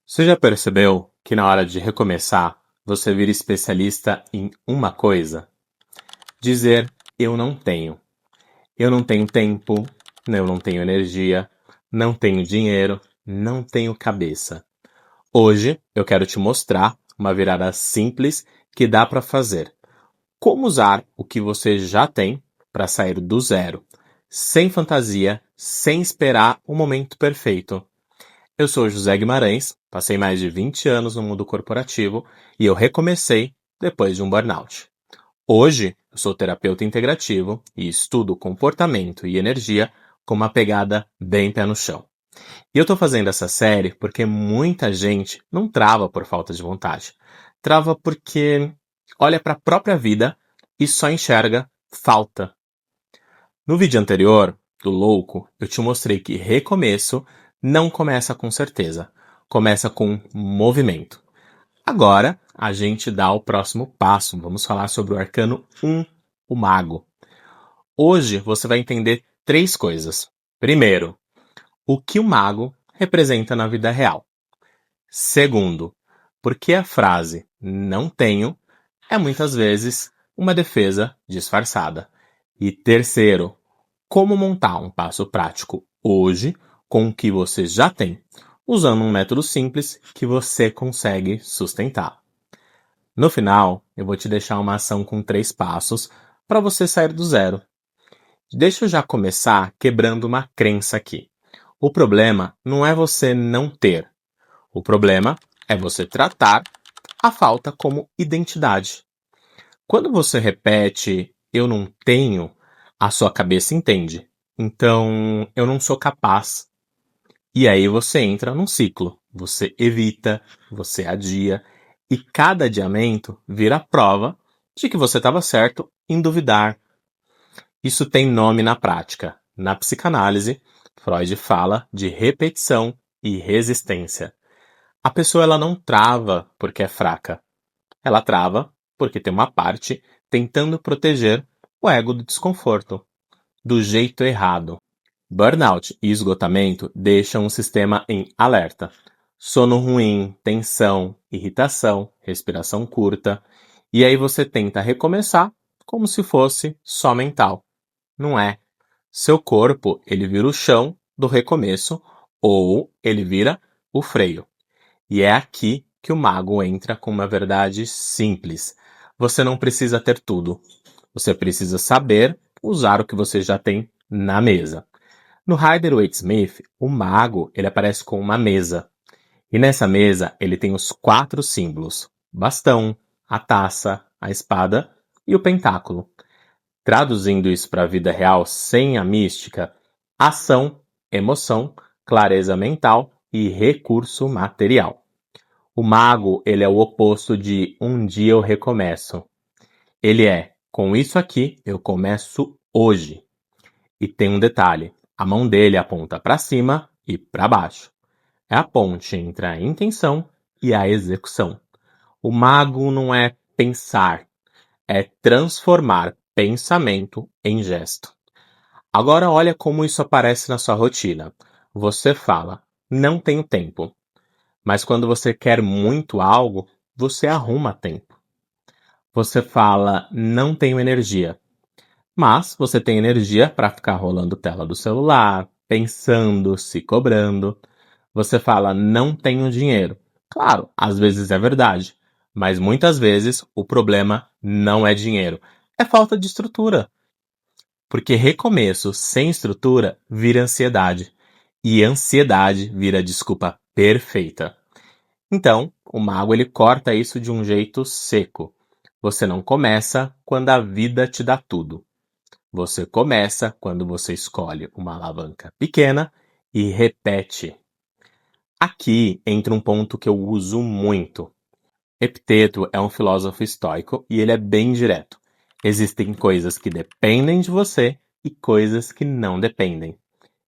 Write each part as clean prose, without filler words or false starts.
Você já percebeu que na hora de recomeçar, você vira especialista em uma coisa? Dizer eu não tenho. Eu não tenho tempo, eu não tenho energia, não tenho dinheiro, não tenho cabeça. Hoje eu quero te mostrar uma virada simples que dá para fazer. Como usar o que você já tem para sair do zero, sem fantasia, sem esperar o momento perfeito. Eu sou José Guimarães, passei mais de 20 anos no mundo corporativo e eu recomecei depois de um burnout. Hoje, eu sou terapeuta integrativo e estudo comportamento e energia com uma pegada bem pé no chão. E eu estou fazendo essa série porque muita gente não trava por falta de vontade. Trava porque olha para a própria vida e só enxerga falta. No vídeo anterior, do louco, eu te mostrei que recomeço não começa com certeza, começa com movimento. Agora, a gente dá o próximo passo. Vamos falar sobre o arcano 1, o mago. Hoje você vai entender três coisas. Primeiro, o que o mago representa na vida real. Segundo, por que a frase não tenho é muitas vezes uma defesa disfarçada. E terceiro, como montar um passo prático hoje com o que você já tem, usando um método simples que você consegue sustentar. No final, eu vou te deixar uma ação com 3 passos para você sair do zero. Deixa eu já começar quebrando uma crença aqui. O problema não é você não ter. O problema é você tratar a falta como identidade. Quando você repete eu não tenho, a sua cabeça entende. Então, eu não sou capaz. E aí você entra num ciclo. Você evita, você adia, e cada adiamento vira prova de que você estava certo em duvidar. Isso tem nome na prática. Na psicanálise, Freud fala de repetição e resistência. A pessoa ela não trava porque é fraca. Ela trava porque tem uma parte tentando proteger o ego do desconforto, do jeito errado. Burnout e esgotamento deixam o sistema em alerta. Sono ruim, tensão, irritação, respiração curta. E aí você tenta recomeçar como se fosse só mental. Não é. Seu corpo, ele vira o chão do recomeço ou ele vira o freio. E é aqui que o mago entra com uma verdade simples. Você não precisa ter tudo. Você precisa saber usar o que você já tem na mesa. No Rider-Waite-Smith, o mago ele aparece com uma mesa. E nessa mesa ele tem os 4 símbolos: bastão, a taça, a espada e o pentáculo. Traduzindo isso para a vida real sem a mística, ação, emoção, clareza mental e recurso material. O mago, ele é o oposto de um dia eu recomeço. Ele é, com isso aqui, eu começo hoje. E tem um detalhe, a mão dele aponta para cima e para baixo. É a ponte entre a intenção e a execução. O mago não é pensar, é transformar pensamento em gesto. Agora olha como isso aparece na sua rotina. Você fala, não tenho tempo. Mas quando você quer muito algo, você arruma tempo. Você fala, não tenho energia. Mas você tem energia para ficar rolando tela do celular, pensando, se cobrando. Você fala, não tenho dinheiro. Claro, às vezes é verdade. Mas muitas vezes o problema não é dinheiro. É falta de estrutura. Porque recomeço sem estrutura vira ansiedade. E ansiedade vira desculpa perfeita. Então, o mago ele corta isso de um jeito seco. Você não começa quando a vida te dá tudo. Você começa quando você escolhe uma alavanca pequena e repete. Aqui entra um ponto que eu uso muito. Epiteto é um filósofo estoico e ele é bem direto. Existem coisas que dependem de você e coisas que não dependem.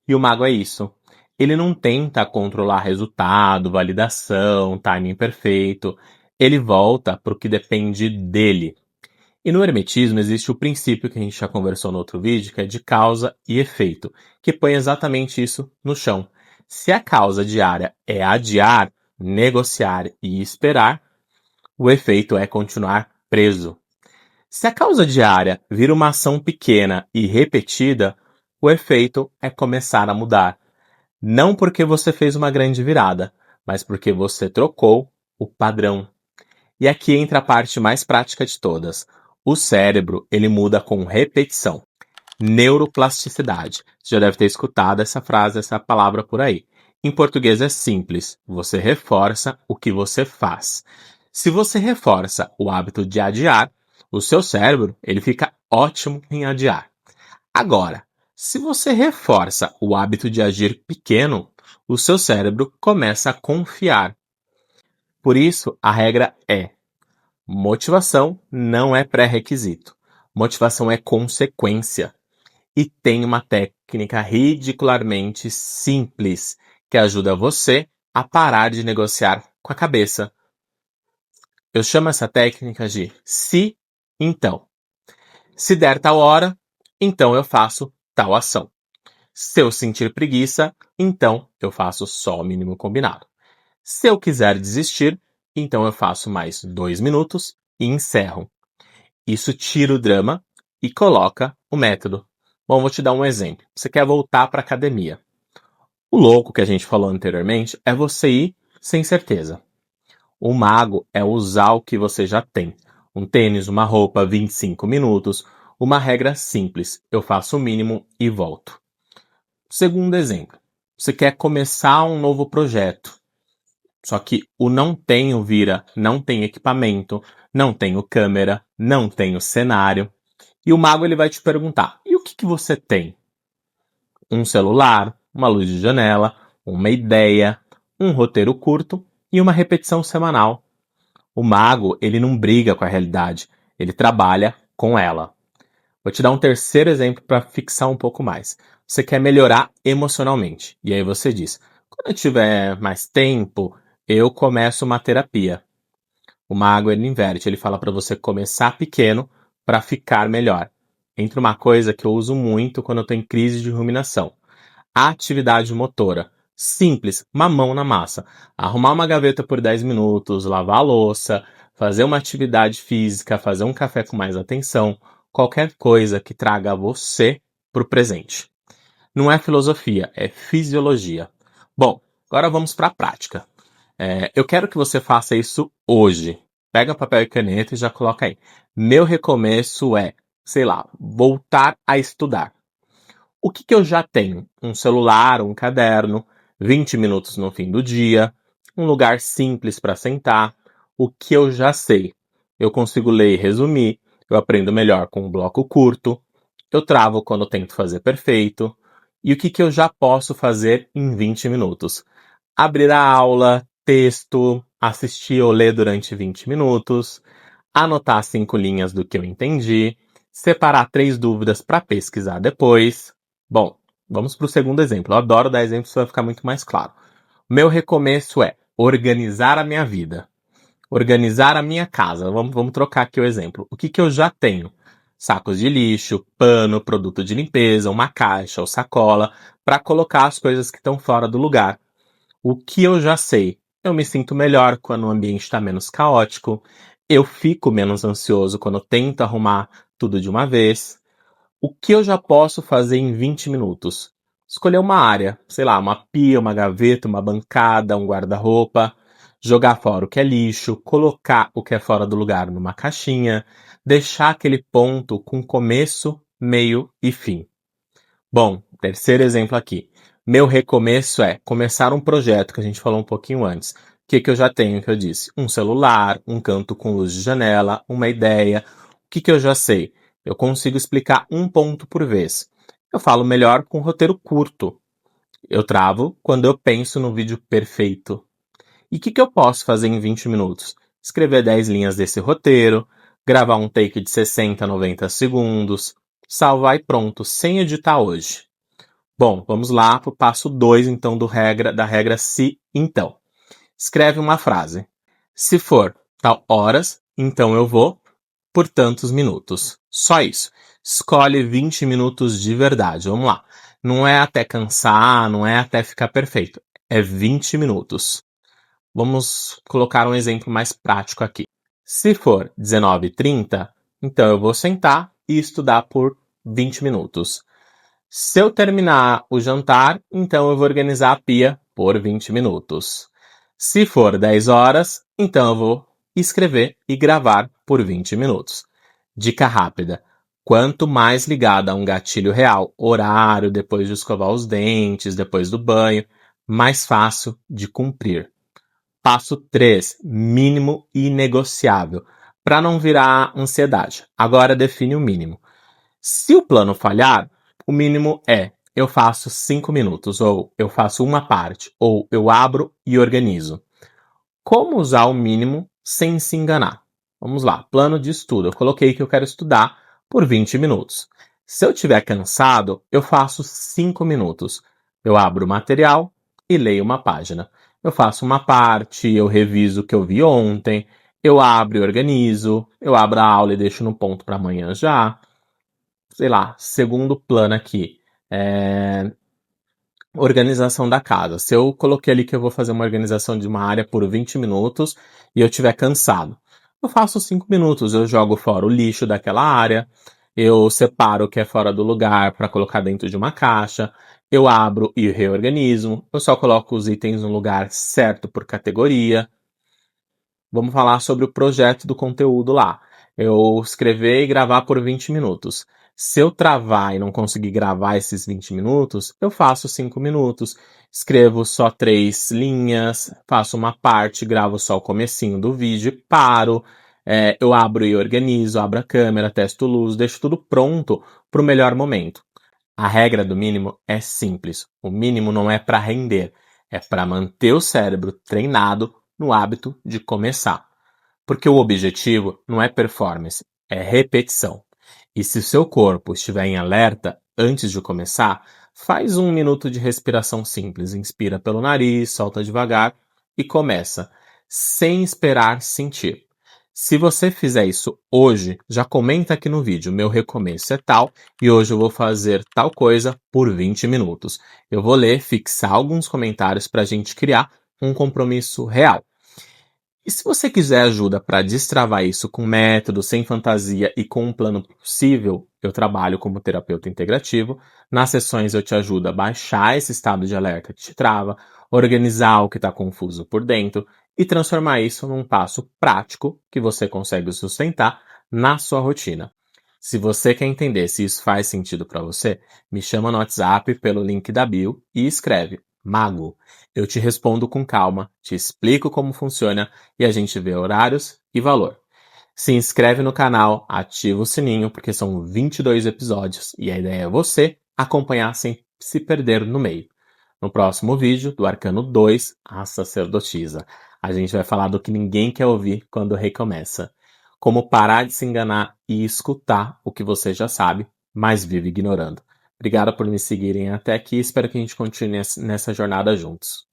E o mago é isso. Ele não tenta controlar resultado, validação, timing perfeito. Ele volta para o que depende dele. E no hermetismo existe o princípio que a gente já conversou no outro vídeo, que é de causa e efeito, que põe exatamente isso no chão. Se a causa diária é adiar, negociar e esperar, o efeito é continuar preso. Se a causa diária vira uma ação pequena e repetida, o efeito é começar a mudar. Não porque você fez uma grande virada, mas porque você trocou o padrão. E aqui entra a parte mais prática de todas. O cérebro, ele muda com repetição. Neuroplasticidade. Você já deve ter escutado essa frase, essa palavra por aí. Em português é simples. Você reforça o que você faz. Se você reforça o hábito de adiar, o seu cérebro, ele fica ótimo em adiar. Agora, se você reforça o hábito de agir pequeno, o seu cérebro começa a confiar. Por isso, a regra é: motivação não é pré-requisito. Motivação é consequência. E tem uma técnica ridicularmente simples que ajuda você a parar de negociar com a cabeça. Eu chamo essa técnica de se então. Se der tal hora, então eu faço tal ação. Se eu sentir preguiça, então eu faço só o mínimo combinado. Se eu quiser desistir, então eu faço mais 2 minutos e encerro. Isso tira o drama e coloca o método. Bom, vou te dar um exemplo. Você quer voltar para a academia. O louco que a gente falou anteriormente é você ir sem certeza. O mago é usar o que você já tem. Um tênis, uma roupa, 25 minutos. Uma regra simples. Eu faço o mínimo e volto. Segundo exemplo. Você quer começar um novo projeto. Só que o não tenho vira não tem equipamento, não tenho câmera, não tenho cenário. E o mago ele vai te perguntar: e o que você tem? Um celular, uma luz de janela, uma ideia, um roteiro curto e uma repetição semanal. O mago ele não briga com a realidade, ele trabalha com ela. Vou te dar um terceiro exemplo para fixar um pouco mais. Você quer melhorar emocionalmente. E aí você diz: quando eu tiver mais tempo, eu começo uma terapia. O mago ele inverte, ele fala para você começar pequeno para ficar melhor. Entre uma coisa que eu uso muito quando eu tenho crise de ruminação. A atividade motora. Simples, mamão na massa. Arrumar uma gaveta por 10 minutos, lavar a louça, fazer uma atividade física, fazer um café com mais atenção. Qualquer coisa que traga você para o presente. Não é filosofia, é fisiologia. Bom, agora vamos para a prática. Eu quero que você faça isso hoje. Pega papel e caneta e já coloca aí. Meu recomeço é, sei lá, voltar a estudar. O que eu já tenho? Um celular, um caderno, 20 minutos no fim do dia, um lugar simples para sentar. O que eu já sei? Eu consigo ler e resumir, eu aprendo melhor com um bloco curto, eu travo quando tento fazer perfeito. E o que eu já posso fazer em 20 minutos? Abrir a aula, texto, assistir ou ler durante 20 minutos, anotar 5 linhas do que eu entendi, separar 3 dúvidas para pesquisar depois. Bom, vamos para o segundo exemplo. Eu adoro dar exemplos para ficar muito mais claro. Meu recomeço é organizar a minha vida. Organizar a minha casa. Vamos trocar aqui o exemplo. O que eu já tenho? Sacos de lixo, pano, produto de limpeza, uma caixa ou sacola para colocar as coisas que estão fora do lugar. O que eu já sei? Eu me sinto melhor quando o ambiente está menos caótico. Eu fico menos ansioso quando eu tento arrumar tudo de uma vez. O que eu já posso fazer em 20 minutos? Escolher uma área, sei lá, uma pia, uma gaveta, uma bancada, um guarda-roupa, jogar fora o que é lixo, colocar o que é fora do lugar numa caixinha, deixar aquele ponto com começo, meio e fim. Bom, terceiro exemplo aqui. Meu recomeço é começar um projeto que a gente falou um pouquinho antes. O que eu já tenho, que eu disse? Um celular, um canto com luz de janela, uma ideia. O que eu já sei? Eu consigo explicar um ponto por vez. Eu falo melhor com roteiro curto. Eu travo quando eu penso no vídeo perfeito. E o que eu posso fazer em 20 minutos? Escrever 10 linhas desse roteiro, gravar um take de 60 a 90 segundos, salvar e pronto, sem editar hoje. Bom, vamos lá para o passo 2, então, da regra se então. Escreve uma frase. Se for tal horas, então eu vou por tantos minutos. Só isso. Escolhe 20 minutos de verdade. Vamos lá. Não é até cansar, não é até ficar perfeito. É 20 minutos. Vamos colocar um exemplo mais prático aqui. Se for 19h30, então eu vou sentar e estudar por 20 minutos. Se eu terminar o jantar, então eu vou organizar a pia por 20 minutos. Se for 10 horas, então eu vou escrever e gravar por 20 minutos. Dica rápida: quanto mais ligada a um gatilho real, horário, depois de escovar os dentes, depois do banho, mais fácil de cumprir. Passo 3, mínimo inegociável, para não virar ansiedade. Agora define o mínimo. Se o plano falhar, o mínimo é: eu faço 5 minutos, ou eu faço uma parte, ou eu abro e organizo. Como usar o mínimo sem se enganar? Vamos lá, plano de estudo. Eu coloquei que eu quero estudar por 20 minutos. Se eu estiver cansado, eu faço 5 minutos. Eu abro o material e leio uma página. Eu faço uma parte, eu reviso o que eu vi ontem, eu abro e organizo, eu abro a aula e deixo no ponto para amanhã já. Sei lá, segundo plano aqui. Organização da casa. Se eu coloquei ali que eu vou fazer uma organização de uma área por 20 minutos e eu estiver cansado, eu faço 5 minutos, eu jogo fora o lixo daquela área, eu separo o que é fora do lugar para colocar dentro de uma caixa, eu abro e reorganizo, eu só coloco os itens no lugar certo por categoria. Vamos falar sobre o projeto do conteúdo lá. Eu escrever e gravar por 20 minutos. Se eu travar e não conseguir gravar esses 20 minutos, eu faço 5 minutos, escrevo só 3 linhas, faço uma parte, gravo só o comecinho do vídeo, paro, eu abro e organizo, abro a câmera, testo luz, deixo tudo pronto para o melhor momento. A regra do mínimo é simples. O mínimo não é para render, é para manter o cérebro treinado no hábito de começar. Porque o objetivo não é performance, é repetição. E se o seu corpo estiver em alerta antes de começar, faz 1 minuto de respiração simples. Inspira pelo nariz, solta devagar e começa, sem esperar sentir. Se você fizer isso hoje, já comenta aqui no vídeo: meu recomeço é tal e hoje eu vou fazer tal coisa por 20 minutos. Eu vou ler, fixar alguns comentários para a gente criar um compromisso real. E se você quiser ajuda para destravar isso com método, sem fantasia e com um plano possível, eu trabalho como terapeuta integrativo. Nas sessões eu te ajudo a baixar esse estado de alerta que te trava, organizar o que está confuso por dentro e transformar isso num passo prático que você consegue sustentar na sua rotina. Se você quer entender se isso faz sentido para você, me chama no WhatsApp pelo link da bio e escreve Mago. Eu te respondo com calma, te explico como funciona e a gente vê horários e valor. Se inscreve no canal, ativa o sininho, porque são 22 episódios e a ideia é você acompanhar sem se perder no meio. No próximo vídeo, do Arcano 2, a Sacerdotisa, a gente vai falar do que ninguém quer ouvir quando recomeça. Como parar de se enganar e escutar o que você já sabe, mas vive ignorando. Obrigado por me seguirem até aqui, espero que a gente continue nessa jornada juntos.